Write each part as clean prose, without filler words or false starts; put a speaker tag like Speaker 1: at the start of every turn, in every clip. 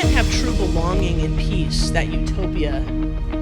Speaker 1: can't have true belonging and peace, that utopia,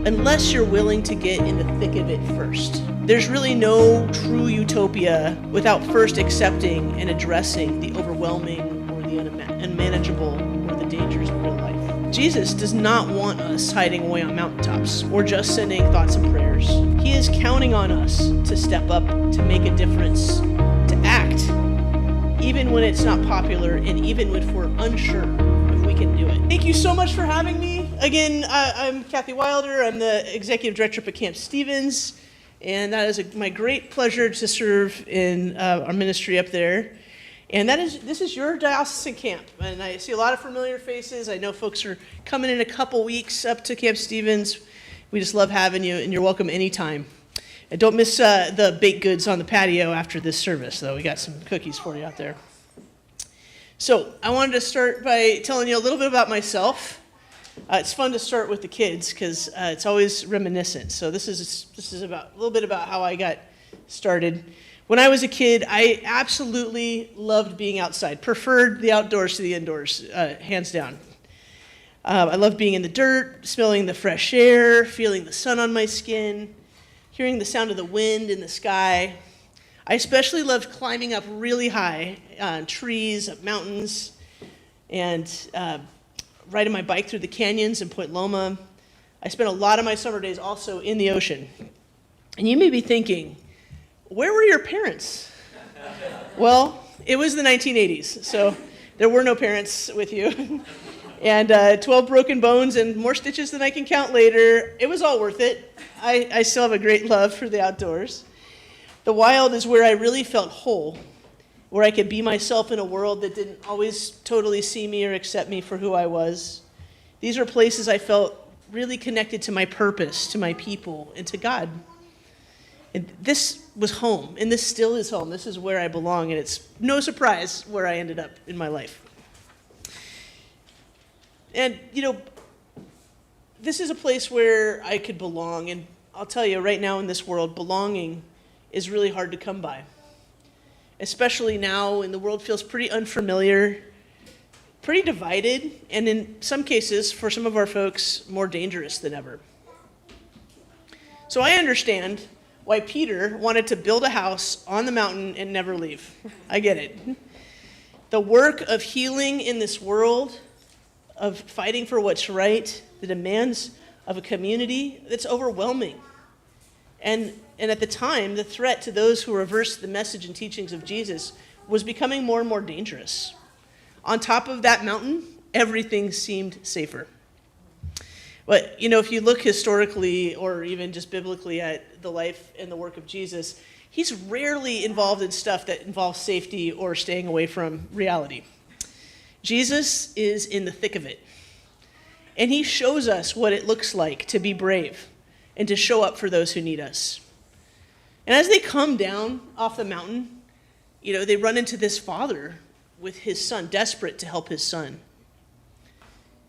Speaker 1: unless you're willing to get in the thick of it first. There's really no true utopia without first accepting and addressing the overwhelming or the unmanageable or the dangers of real life. Jesus does not want us hiding away on mountaintops or just sending thoughts and prayers. He is counting on us to step up, to make a difference, to act, even when it's not popular and even if we're unsure if we can do it. Thank you so much for having me. Again, I'm Kathy Wilder. I'm the Executive Director at Camp Stevens, and that is my great pleasure to serve in our ministry up there. And this is your diocesan camp, and I see a lot of familiar faces. I know folks are coming in a couple weeks up to Camp Stevens. We just love having you, and you're welcome anytime. And don't miss the baked goods on the patio after this service, though. We got some cookies for you out there. So I wanted to start by telling you a little bit about myself. It's fun to start with the kids because it's always reminiscent. So this is about a little bit about how I got started. When I was a kid, I absolutely loved being outside, preferred the outdoors to the indoors, hands down. I loved being in the dirt, smelling the fresh air, feeling the sun on my skin, hearing the sound of the wind in the sky. I especially loved climbing up really high trees, up mountains, and riding my bike through the canyons in Point Loma. I spent a lot of my summer days also in the ocean. And you may be thinking, where were your parents? Well, it was the 1980s, so there were no parents with you. And 12 broken bones and more stitches than I can count later. It was all worth it. I still have a great love for the outdoors. The wild is where I really felt whole, where I could be myself in a world that didn't always totally see me or accept me for who I was. These are places I felt really connected to my purpose, to my people, and to God. And this was home, and this still is home. This is where I belong, and it's no surprise where I ended up in my life. And, this is a place where I could belong, and I'll tell you, right now in this world, belonging is really hard to come by. Especially now, when the world feels pretty unfamiliar, pretty divided, and in some cases, for some of our folks, more dangerous than ever. So I understand why Peter wanted to build a house on the mountain and never leave. I get it. The work of healing in this world, of fighting for what's right, the demands of a community that's overwhelming. And at the time, the threat to those who reversed the message and teachings of Jesus was becoming more and more dangerous. On top of that mountain, everything seemed safer. But, if you look historically or even just biblically at the life and the work of Jesus, he's rarely involved in stuff that involves safety or staying away from reality. Jesus is in the thick of it. And he shows us what it looks like to be brave and to show up for those who need us. And as they come down off the mountain, they run into this father with his son, desperate to help his son.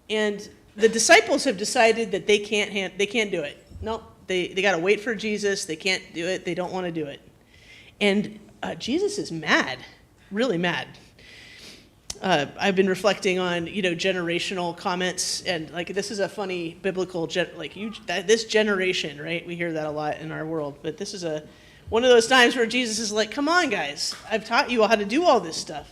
Speaker 1: And the disciples have decided that they can't do it. No, they got to wait for Jesus. They can't do it. They don't want to do it. And Jesus is mad, really mad. I've been reflecting on, generational comments, and this is a funny biblical, this generation, right? We hear that a lot in our world, but this is one of those times where Jesus is like, come on, guys, I've taught you how to do all this stuff.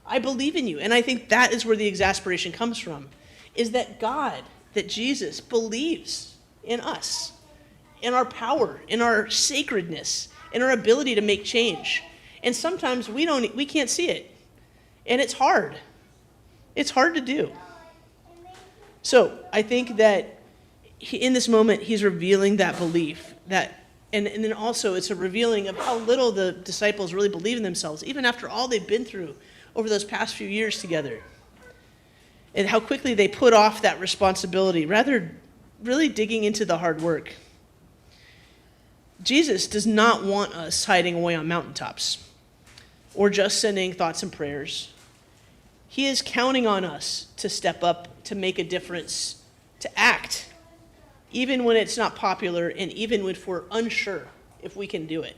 Speaker 1: I believe in you, and I think that is where the exasperation comes from, is that God, that Jesus believes in us, in our power, in our sacredness, in our ability to make change, and sometimes we can't see it. And it's hard. It's hard to do. So I think that in this moment, he's revealing that belief, and then also it's a revealing of how little the disciples really believe in themselves, even after all they've been through over those past few years together. And how quickly they put off that responsibility, rather really digging into the hard work. Jesus does not want us hiding away on mountaintops or just sending thoughts and prayers. He is counting on us to step up, to make a difference, to act, even when it's not popular and even if we're unsure if we can do it.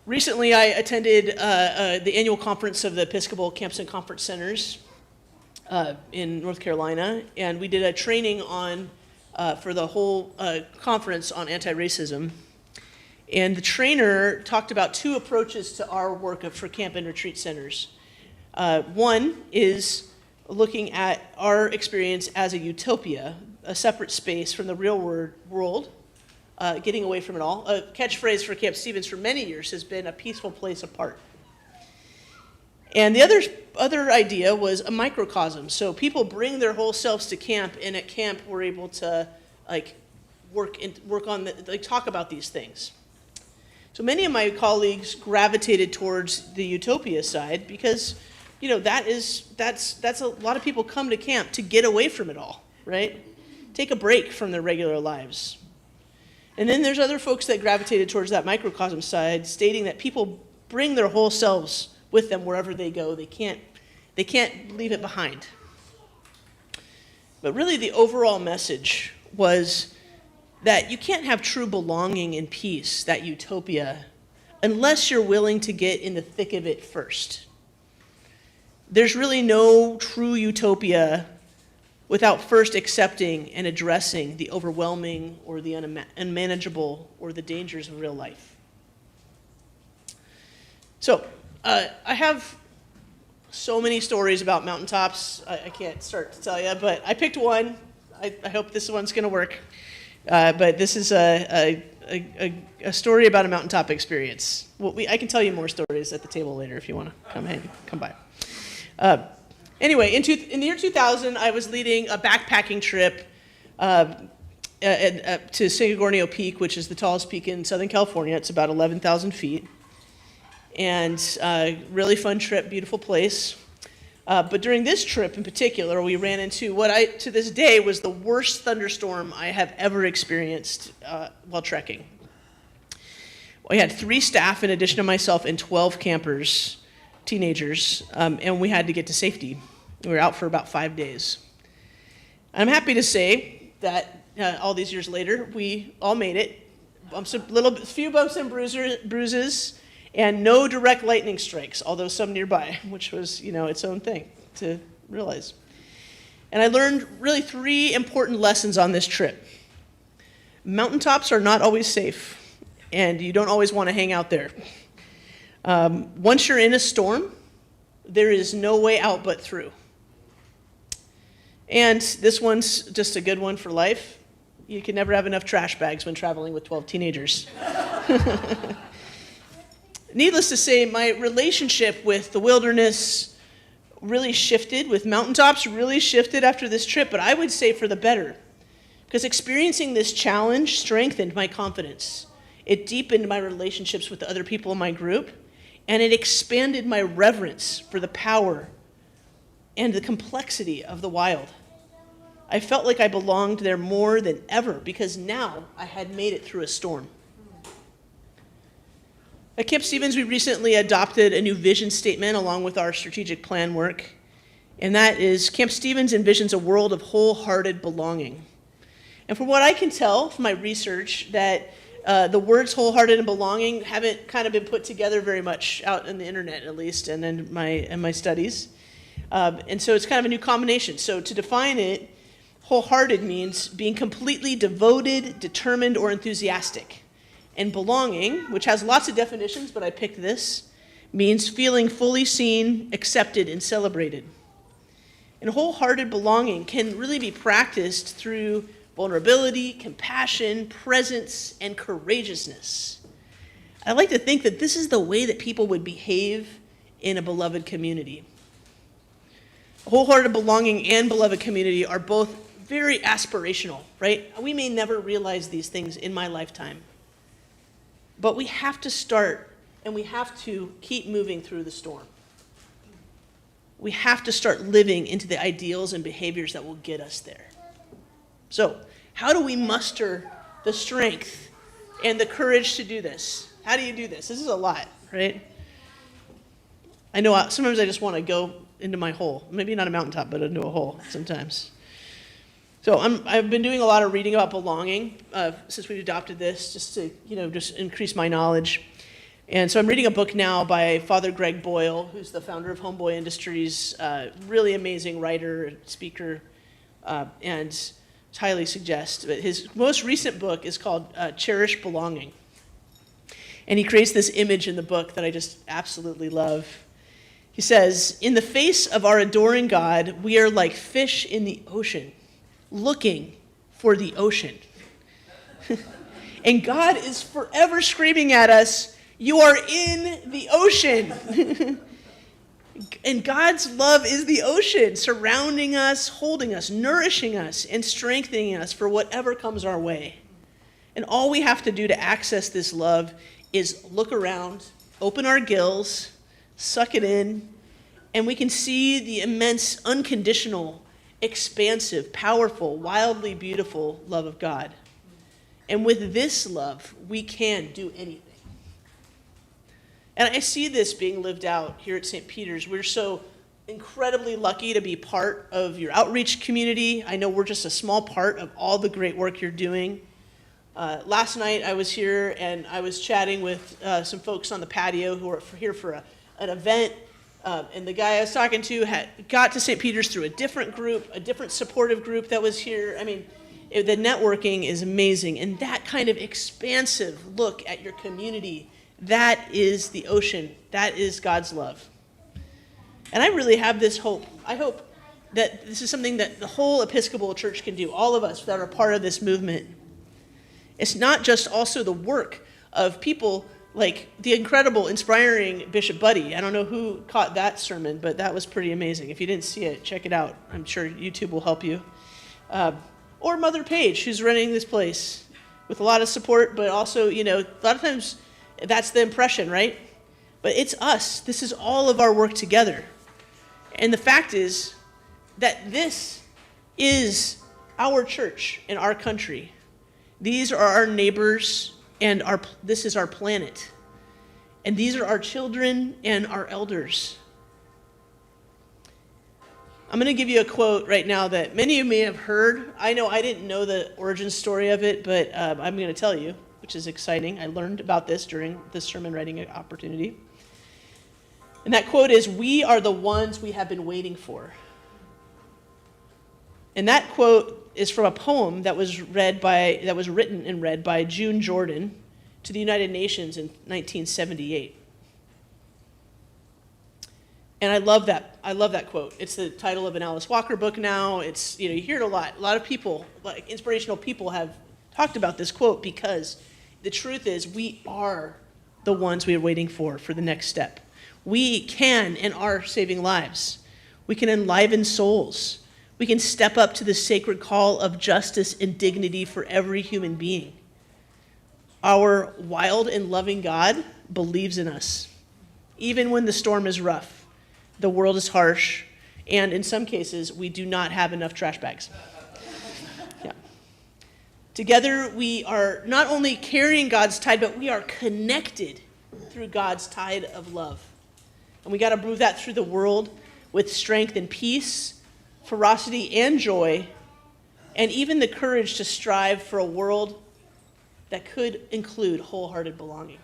Speaker 1: Recently, I attended the annual conference of the Episcopal Camps and Conference Centers. in North Carolina, and we did a training on for the whole conference on anti-racism. And the trainer talked about two approaches to our work for camp and retreat centers. One is looking at our experience as a utopia, a separate space from the real world, getting away from it all. A catchphrase for Camp Stevens for many years has been a peaceful place apart. And the other idea was a microcosm. So people bring their whole selves to camp, and at camp we're able to work on talk about these things. So many of my colleagues gravitated towards the utopia side because, that's a lot of people come to camp to get away from it all, right? Take a break from their regular lives. And then there's other folks that gravitated towards that microcosm side, stating that people bring their whole selves with them wherever they go. They can't leave it behind. But really the overall message was that you can't have true belonging and peace, that utopia, unless you're willing to get in the thick of it first. There's really no true utopia without first accepting and addressing the overwhelming or the unmanageable or the dangers of real life. So, I have so many stories about mountaintops. I can't start to tell you, but I picked one. I hope this one's going to work. But this is a story about a mountaintop experience. Well, I can tell you more stories at the table later if you want to come by. Anyway, in the year 2000, I was leading a backpacking trip to San Gornio Peak, which is the tallest peak in Southern California. It's about 11,000 feet. And really fun trip, beautiful place. But during this trip in particular, we ran into what to this day was the worst thunderstorm I have ever experienced while trekking. We had 3 staff in addition to myself and 12 campers, teenagers, and we had to get to safety. We were out for about 5 days. I'm happy to say that all these years later, we all made it. Few bumps and bruises, and no direct lightning strikes, although some nearby, which was, its own thing to realize. And I learned really 3 important lessons on this trip. Mountaintops are not always safe, and you don't always want to hang out there. Once you're in a storm, there is no way out but through. And this one's just a good one for life. You can never have enough trash bags when traveling with 12 teenagers. Needless to say, my relationship with the wilderness really shifted, with mountaintops really shifted after this trip, but I would say for the better. Because experiencing this challenge strengthened my confidence. It deepened my relationships with the other people in my group, and it expanded my reverence for the power and the complexity of the wild. I felt like I belonged there more than ever because now I had made it through a storm. At Camp Stevens, we recently adopted a new vision statement along with our strategic plan work, and that is Camp Stevens envisions a world of wholehearted belonging. And from what I can tell from my research, that the words wholehearted and belonging haven't kind of been put together very much out on the internet, at least, and in my studies. And so it's kind of a new combination. So to define it, wholehearted means being completely devoted, determined, or enthusiastic. And belonging, which has lots of definitions, but I picked this, means feeling fully seen, accepted, and celebrated. And wholehearted belonging can really be practiced through vulnerability, compassion, presence, and courageousness. I like to think that this is the way that people would behave in a beloved community. Wholehearted belonging and beloved community are both very aspirational, right? We may never realize these things in my lifetime. But we have to start, and we have to keep moving through the storm. We have to start living into the ideals and behaviors that will get us there. So, how do we muster the strength and the courage to do this? How do you do this? This is a lot, right? I know sometimes I just want to go into my hole. Maybe not a mountaintop, but into a hole sometimes. So I've been doing a lot of reading about belonging since we've adopted this, just to just increase my knowledge. And so I'm reading a book now by Father Greg Boyle, who's the founder of Homeboy Industries, really amazing writer, speaker, and highly suggest. But his most recent book is called Cherish Belonging. And he creates this image in the book that I just absolutely love. He says, "In the face of our adoring God, we are like fish in the ocean, looking for the ocean." And God is forever screaming at us, "You are in the ocean." And God's love is the ocean, surrounding us, holding us, nourishing us, and strengthening us for whatever comes our way. And all we have to do to access this love is look around, open our gills, suck it in, and we can see the immense, unconditional, expansive, powerful, wildly beautiful love of God. And with this love, we can do anything. And I see this being lived out here at St. Peter's. We're so incredibly lucky to be part of your outreach community. I know we're just a small part of all the great work you're doing. Last night I was here and I was chatting with some folks on the patio who are here for an event. And the guy I was talking to got to St. Peter's through a different group, a different supportive group that was here. I mean, the networking is amazing. And that kind of expansive look at your community, that is the ocean. That is God's love. And I really have this hope. I hope that this is something that the whole Episcopal Church can do, all of us that are part of this movement. It's not just also the work of people like the incredible, inspiring Bishop Buddy. I don't know who caught that sermon, but that was pretty amazing. If you didn't see it, check it out. I'm sure YouTube will help you. Or Mother Page, who's running this place with a lot of support, but also, a lot of times that's the impression, right? But it's us. This is all of our work together. And the fact is that this is our church in our country. These are our neighbors, and this is our planet. And these are our children and our elders. I'm going to give you a quote right now that many of you may have heard. I know I didn't know the origin story of it, but I'm going to tell you, which is exciting. I learned about this during the sermon writing opportunity. And that quote is, "We are the ones we have been waiting for." And that quote is from a poem that was written and read by June Jordan to the United Nations in 1978. And I love that quote. It's the title of an Alice Walker book now. It's, you hear it a lot. A lot of people, like inspirational people, have talked about this quote because the truth is we are the ones we are waiting for the next step. We can and are saving lives. We can enliven souls. We can step up to the sacred call of justice and dignity for every human being. Our wild and loving God believes in us, even when the storm is rough, the world is harsh, and in some cases, we do not have enough trash bags. Yeah. Together, we are not only carrying God's tide, but we are connected through God's tide of love. And we got to move that through the world with strength and peace, ferocity and joy, and even the courage to strive for a world that could include wholehearted belonging.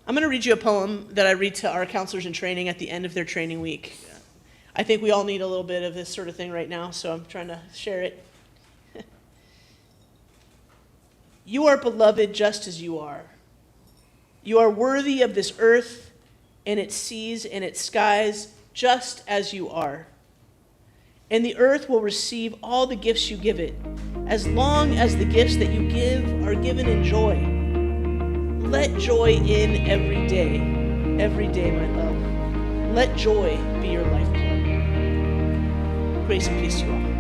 Speaker 1: I'm going to read you a poem that I read to our counselors in training at the end of their training week. I think we all need a little bit of this sort of thing right now, so I'm trying to share it. You are beloved just as you are. You are worthy of this earth and its seas and its skies just as you are. And the earth will receive all the gifts you give it, as long as the gifts that you give are given in joy. Let joy in every day, my love. Let joy be your lifeblood. Grace and peace to you all.